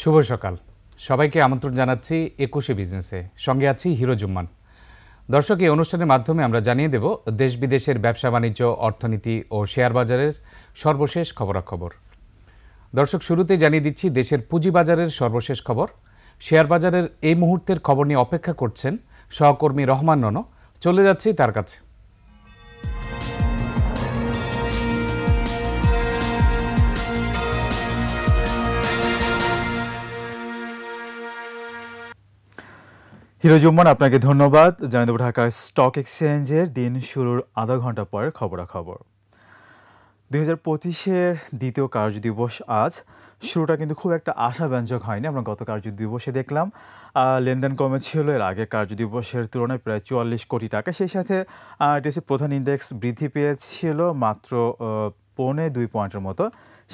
শুভ সকাল সবাইকে আমন্ত্রণ জানাচ্ছি ২১শে বিজনেসে, সঙ্গে আছি হিরো জুম্মান। দর্শক, এই অনুষ্ঠানের মাধ্যমে আমরা জানিয়ে দেব দেশ বিদেশের ব্যবসা বাণিজ্য, অর্থনীতি ও শেয়ার বাজারের সর্বশেষ খবরাখবর। দর্শক, শুরুতে জানিয়ে দিচ্ছি দেশের পুঁজিবাজারের সর্বশেষ খবর। শেয়ার বাজারের এই মুহূর্তের খবর নিয়ে অপেক্ষা করছেন সহকর্মী রহমান নন। চলে যাচ্ছি তার কাছে। হিরো জুম্মান, আপনাকে ধন্যবাদ। জানিয়ে দেব ঢাকা স্টক এক্সচেঞ্জের দিন শুরুর আধা ঘন্টা পরের খবরাখবর। 2025-এর দ্বিতীয় কার্যদিবস আজ। শুরুটা কিন্তু খুব একটা আশাব্যঞ্জক হয়নি। আমরা গত কার্যদিবসে দেখলাম লেনদেন কমেছিল এর আগে কার্যদিবসের তুলনায় প্রায় 44 কোটি টাকা। সেই সাথে ডিএসই প্রধান ইন্ডেক্স বৃদ্ধি পেয়েছিল মাত্র 2.25 পয়েন্টের মতো।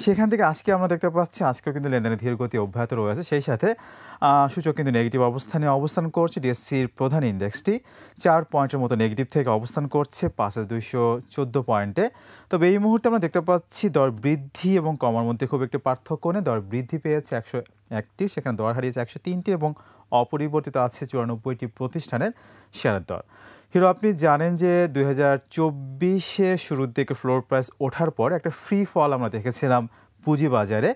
সেখান থেকে আজকে আমরা দেখতে পাচ্ছি আজকেও কিন্তু লেনদেনের ধীর গতি অব্যাহত রয়েছে। সেই সাথে সূচক কিন্তু নেগেটিভ অবস্থানে অবস্থান করছে। ডিএসসির প্রধান ইন্ডেক্সটি 4 পয়েন্টের মতো নেগেটিভ থেকে অবস্থান করছে 5214 পয়েন্টে। তবে এই মুহূর্তে আমরা দেখতে পাচ্ছি দর বৃদ্ধি এবং কমার মধ্যে খুব একটি পার্থক্য নেই। দর বৃদ্ধি পেয়েছে 101টি, সেখানে দর হারিয়েছে 103টি এবং অপরিবর্তিত আছে 94টি প্রতিষ্ঠানের শেয়ারের দর। হিরো, আপনি জানেন যে 2024-এ শুরুর দিকে ফ্লোর প্রাইস ওঠার পর একটা ফ্রি ফল আমরা দেখেছিলাম পুঁজিবাজারে।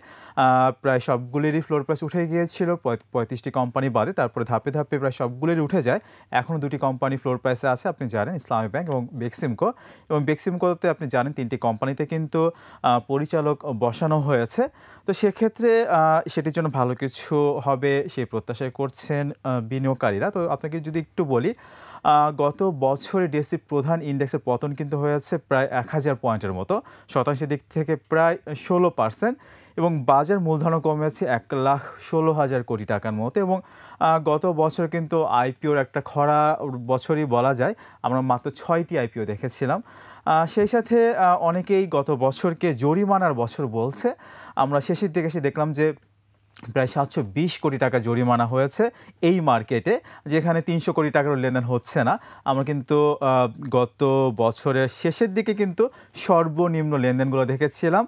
প্রায় সবগুলিরই ফ্লোর প্রাইস উঠে গিয়েছিল 35টি কোম্পানি বাদে। তারপরে ধাপে ধাপে প্রায় সবগুলিরই উঠে যায়। এখনও 2টি কোম্পানি ফ্লোর প্রাইসে আছে, আপনি জানেন, ইসলামী ব্যাংক এবং বেক্সিমকো। এবং বেক্সিমকোতে আপনি জানেন 3টি কোম্পানিতে কিন্তু পরিচালক বসানো হয়েছে। তো সেক্ষেত্রে সেটির জন্য ভালো কিছু হবে সেই প্রত্যাশায় করছেন বিনিয়োগকারীরা। তো আপনাকে যদি একটু বলি, গত বছরে ডিএসসি প্রধান ইন্ডেক্সের পতন কিন্তু হয়েছে প্রায় 1000 পয়েন্টের মতো, শতাংশের দিক থেকে প্রায় 16%। এবং বাজার মূলধনও কমেছে 1,16,000 কোটি টাকার মতো। এবং গত বছর কিন্তু আইপিওর একটা খরা বছরই বলা যায়। আমরা মাত্র 6টি আইপিও দেখেছিলাম। সেই সাথে অনেকেই গত বছরকে জরিমানার বছর বলছে। আমরা শেষের দিকে এসে দেখলাম যে প্রায় 720 কোটি টাকা জরিমানা হয়েছে এই মার্কেটে, যেখানে 300 কোটি টাকার লেনদেন হচ্ছে না। আমরা কিন্তু গত বছরের শেষের দিকে কিন্তু সর্বনিম্ন লেনদেনগুলো দেখেছিলাম,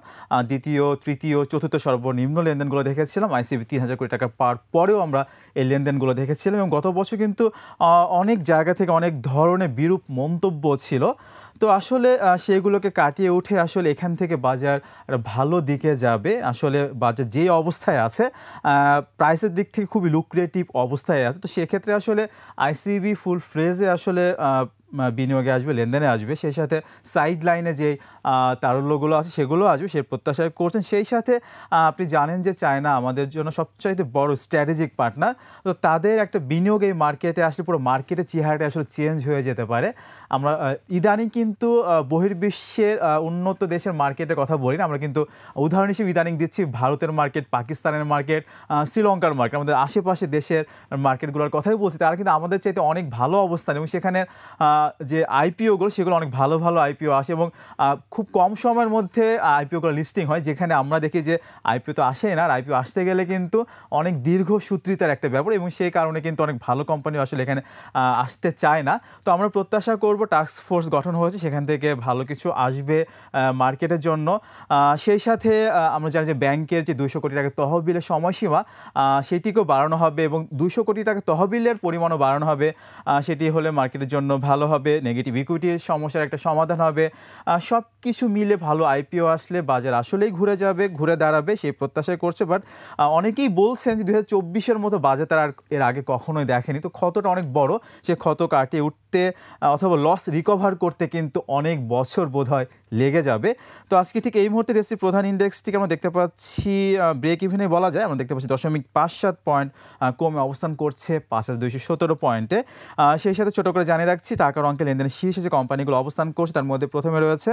দ্বিতীয়, তৃতীয়, চতুর্থ সর্বনিম্ন লেনদেনগুলো দেখেছিলাম। আইসিবি 3000 কোটি টাকা পার পরেও আমরা এই লেনদেনগুলো দেখেছিলাম। এবং গত বছর কিন্তু অনেক জায়গা থেকে অনেক ধরনের বিরূপ মন্তব্য ছিল। তো আসলে সেগুলোকে কাটিয়ে উঠে আসলে এখান থেকে বাজার ভালো দিকে যাবে। আসলে বাজার যে অবস্থায় আছে, প্রাইসের দিক থেকে খুবই লুক্রেটিভ অবস্থায় আছে। তো সেক্ষেত্রে আসলে আইসিবি ফুল ফ্রেজে আসলে বিনিয়োগে আসবে, লেনদেনে আসবে। সেই সাথে সাইড লাইনে যে তারল্যগুলো আছে সেগুলো আসবে, সে প্রত্যাশা করছেন। সেই সাথে আপনি জানেন যে চায়না আমাদের জন্য সবচাইতে বড় স্ট্র্যাটেজিক পার্টনার। তো তাদের একটা বিনিয়োগ এই মার্কেটে আসলে পুরো মার্কেটের চেহারাটা আসলে চেঞ্জ হয়ে যেতে পারে। আমরা ইদানিং কিন্তু বহির্বিশ্বের উন্নত দেশের মার্কেটের কথা বলি না, আমরা কিন্তু উদাহরণ হিসেবে ইদানিং দিচ্ছি ভারতের মার্কেট, পাকিস্তানের মার্কেট, শ্রীলঙ্কার মার্কেট, আমাদের আশেপাশে দেশের মার্কেটগুলোর কথাই বলছি। তারা কিন্তু আমাদের চাইতে অনেক ভালো অবস্থান এবং সেখানে যে আইপিওগুলো সেগুলো অনেক ভালো ভালো আইপিও আসে এবং খুব কম সময়ের মধ্যে আইপিওগুলো লিস্টিং হয়, যেখানে আমরা দেখি যে আইপিও তো আসে না। আর আইপিও আসতে গেলে কিন্তু অনেক দীর্ঘসূত্রিতার একটা ব্যাপার এবং সেই কারণে কিন্তু অনেক ভালো কোম্পানি আসলে এখানে আসতে চায় না। তো আমরা প্রত্যাশা করব, টাস্ক ফোর্স গঠন হয়েছে, সেখান থেকে ভালো কিছু আসবে মার্কেটের জন্য। সেই সাথে আমরা জানি যে ব্যাংকের যে 200 কোটি টাকা তহবিলের সময়সীমা সেটিকেও বাড়ানো হবে এবং 200 কোটি টাকা তহবিলের পরিমাণও বাড়ানো হবে। সেটি হলে মার্কেটের জন্য ভালো হবে, নেগেটিভ ইকুইটির সমস্যার একটা সমাধান হবে। সব কিছু মিলে ভালো আইপিও আসলে বাজার আসলেই ঘুরে যাবে, ঘুরে দাঁড়াবে সেই প্রত্যাশাই করছে। বাট অনেকেই বলছেন যে 2024-এর মতো বাজার তারা আর এর আগে কখনোই দেখেনি। তো ক্ষতটা অনেক বড়, সে ক্ষত কাটিয়ে উঠতে অথবা লস রিকভার করতে কিন্তু অনেক বছর বোধহয় লেগে যাবে। তো আজকে ঠিক এই মুহূর্তে ডিএসসি প্রধান ইন্ডেক্সটিকে আমরা দেখতে পাচ্ছি ব্রেক ইভেনে বলা যায়। আমরা দেখতে পাচ্ছি 0.57 পয়েন্ট কমে অবস্থান করছে 5217 পয়েন্টে। সেই সাথে ছোটো করে জানিয়ে রাখছি টাকার অঙ্কে লেনদেনের শীর্ষে যে কোম্পানিগুলো অবস্থান করছে তার মধ্যে প্রথমে রয়েছে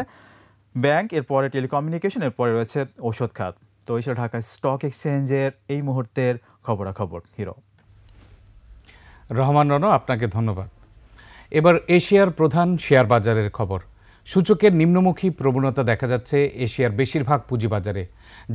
ব্যাংক, এরপরে টেলিকমিউনিকেশন, এরপরে রয়েছে ঔষধ খাত। তো এই ঢাকা স্টক এক্সচেঞ্জের এই মুহূর্তের খবরাখবর। হিরো রহমান রনো, আপনাকে ধন্যবাদ। এবার এশিয়ার প্রধান শেয়ার বাজারের খবর। সূচকের নিম্নমুখী প্রবণতা দেখা যাচ্ছে এশিয়ার বেশিরভাগ পুঁজিবাজারে।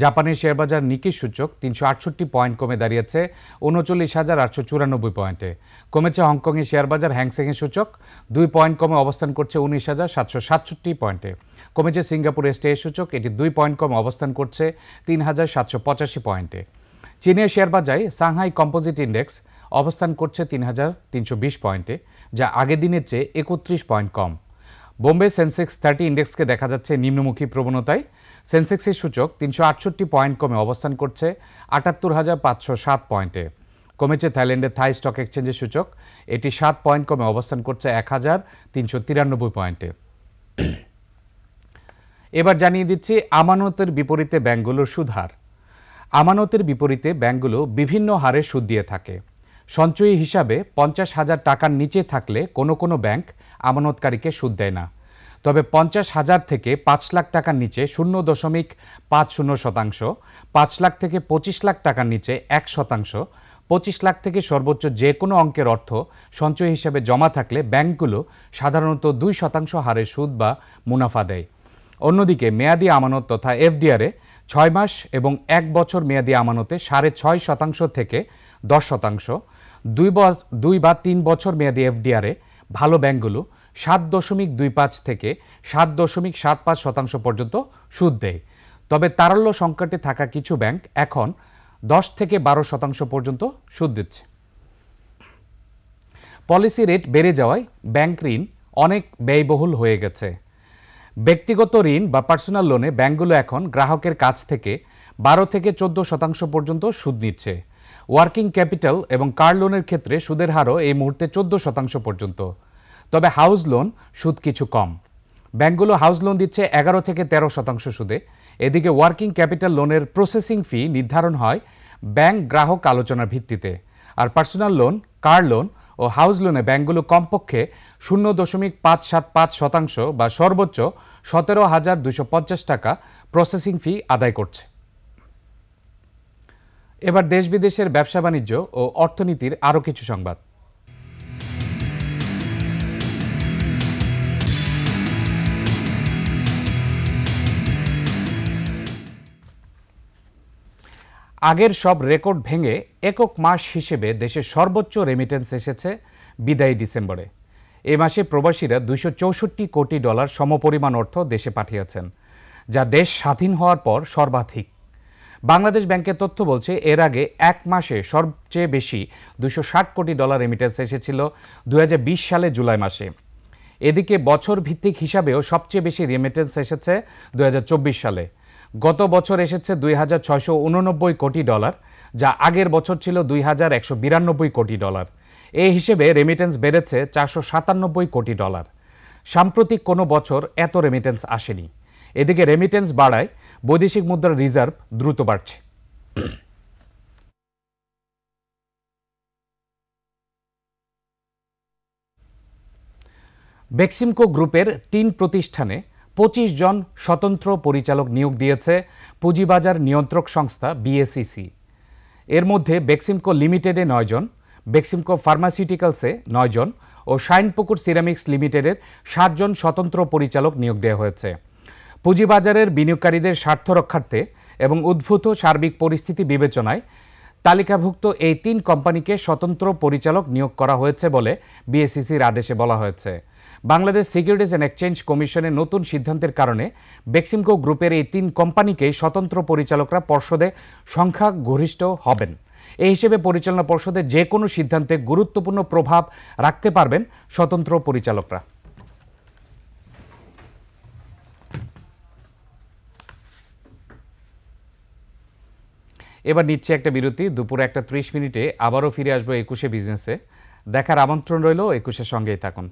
জাপানের শেয়ার বাজার নিকি সূচক 368 পয়েন্ট কমে দাঁড়িয়েছে 39,894 পয়েন্টে। কমেছে হংকংয়ের শেয়ার বাজার, হ্যাংসেংয়ের সূচক 2 পয়েন্ট কমে অবস্থান করছে 19,767 পয়েন্টে। কমেছে সিঙ্গাপুর এসটিআই সূচক, এটি 2 পয়েন্ট কমে অবস্থান করছে 3,785 পয়েন্টে। চীনের শেয়ার বাজারে সাংহাই কম্পোজিট ইন্ডেক্স অবস্থান করছে ৩,৩২০ পয়েন্টে, যা আগের দিনের চেয়ে ৩১ পয়েন্ট কম। বোম্বে সেন্সেক্স 30 ইন্ডেক্সকে দেখা যাচ্ছে নিম্নমুখী প্রবণতায়। সেন্সেক্সের সূচক ৩৬৮ পয়েন্ট কমে অবস্থান করছে ৭৮,৫০৭ পয়েন্টে। কমেছে থাইল্যান্ডের থাই স্টক এক্সচেঞ্জের সূচক, এটি ৭ পয়েন্ট কমে অবস্থান করছে ১,৩৯৩ পয়েন্টে। এবার জানিয়ে দিচ্ছি আমানতের বিপরীতে ব্যাংকগুলোর সুদহার। আমানতের বিপরীতে ব্যাংকগুলো বিভিন্ন হারে সুদ দিয়ে থাকে। সঞ্চয়ী হিসাবে ৫০,০০০ টাকার নিচে থাকলে কোনো কোনো ব্যাংক আমানতকারীকে সুদ দেয় না। তবে ৫০,০০০ থেকে ৫ লাখ টাকার নিচে ০.৫০%, ৫ লাখ থেকে ২৫ লাখ টাকার নিচে ১%, ২৫ লাখ থেকে সর্বোচ্চ যে কোনো অঙ্কের অর্থ সঞ্চয় হিসাবে জমা থাকলে ব্যাংকগুলো সাধারণত ২% হারে সুদ বা মুনাফা দেয়। অন্যদিকে মেয়াদি আমানত তথা এফডিআরে ৬ মাস এবং ১ বছর মেয়াদি আমানতে ৬.৫% থেকে ১০%, ২ বা ৩ বছর মেয়াদি এফডিআরে ভালো ব্যাংকগুলো ৭.২৫ থেকে ৭.৭৫% পর্যন্ত সুদ দেয়। তবে তারল্য সংকটে থাকা কিছু ব্যাংক এখন ১০ থেকে ১২% পর্যন্ত সুদ দিচ্ছে। পলিসি রেট বেড়ে যাওয়ায় ব্যাংক ঋণ অনেক ব্যয়বহুল হয়ে গেছে। ব্যক্তিগত ঋণ বা পার্সোনাল লোনে ব্যাংকগুলো এখন গ্রাহকের কাছ থেকে ১২ থেকে ১৪% পর্যন্ত সুদ নিচ্ছে। ওয়ার্কিং ক্যাপিটাল এবং কার লোনের ক্ষেত্রে সুদের হারও এই মুহূর্তে ১৪% পর্যন্ত। তবে হাউস লোন সুদ কিছু কম। ব্যাংকগুলো হাউস লোন দিচ্ছে ১১ থেকে ১৩% সুদে। এদিকে ওয়ার্কিং ক্যাপিটাল লোনের প্রসেসিং ফি নির্ধারণ হয় ব্যাংক গ্রাহক আলোচনার ভিত্তিতে। আর পার্সোনাল লোন, কার লোন ও হাউস লোনে ব্যাংকগুলো কমপক্ষে ০.৫৭৫% বা সর্বোচ্চ ১৭,২৫০ টাকা প্রসেসিং ফি আদায় করছে। এবার দেশ বিদেশের ব্যবসা বাণিজ্য ও অর্থনীতির আরও কিছু সংবাদ। আগের সব রেকর্ড ভেঙে একক মাস হিসেবে দেশের সর্বোচ্চ রেমিটেন্স এসেছে বিদায়ী ডিসেম্বরে। এ মাসে প্রবাসীরা $২৬৪ কোটি সমপরিমাণ অর্থ দেশে পাঠিয়েছেন, যা দেশ স্বাধীন হওয়ার পর সর্বাধিক। বাংলাদেশ ব্যাংকের তথ্য বলছে এর আগে এক মাসে সবচেয়ে বেশি $২৬০ কোটি রেমিটেন্স এসেছিল ২০২০ সালে জুলাই মাসে। এদিকে বছর ভিত্তিক হিসাবেও সবচেয়ে বেশি রেমিটেন্স এসেছে ২০২৪ সালে। গত বছর এসেছে $২৬৮৯ কোটি, যা আগের বছর ছিল $২১৯২ কোটি। এই হিসেবে রেমিটেন্স বেড়েছে $৪৯৭ কোটি। সাম্প্রতিক কোনো বছর এত রেমিটেন্স আসেনি। এদিকে রেমিটেন্স বাড়ায় বৈদেশিক মুদ্রার রিজার্ভ দ্রুত বাড়ছে। বেক্সিমকো গ্রুপের ৩ প্রতিষ্ঠানে ২৫ জন স্বতন্ত্র পরিচালক নিয়োগ দিয়েছে পুঁজিবাজার নিয়ন্ত্রক সংস্থা বিএসইসি। এর মধ্যে বেক্সিমকো লিমিটেডে ৯ জন, বেক্সিমকো ফার্মাসিউটিক্যালসে ৯ জন ও শাইনপুকুর সিরামিক্স লিমিটেডের ৭ জন স্বতন্ত্র পরিচালক নিয়োগ দেওয়া হয়েছে। পুঁজিবাজারের বিনিয়োগকারীদের স্বার্থ রক্ষার্থে এবং উদ্ভূত সার্বিক পরিস্থিতি বিবেচনায় তালিকাভুক্ত এই ৩ কোম্পানিকে স্বতন্ত্র পরিচালক নিয়োগ করা হয়েছে বলে বিএসইসির আদেশে বলা হয়েছে। বাংলাদেশ সিকিউরিটিজ অ্যান্ড এক্সচেঞ্জ কমিশনের নতুন সিদ্ধান্তের কারণে বেক্সিমকো গ্রুপের এই ৩ কোম্পানিকেই স্বতন্ত্র পরিচালকরা পর্ষদে সংখ্যাগরিষ্ঠ হবেন। এই হিসেবে পরিচালনা পর্ষদের যে কোনো সিদ্ধান্তে গুরুত্বপূর্ণ প্রভাব রাখতে পারবেন স্বতন্ত্র পরিচালকরা। এবার নিচ্ছে একটা বিরতি। দুপুরে 1:30 আবারও ফিরে আসবো 21শে বিজনেসে। দেখার আমন্ত্রণ রইল, 21শের সঙ্গেই থাকুন।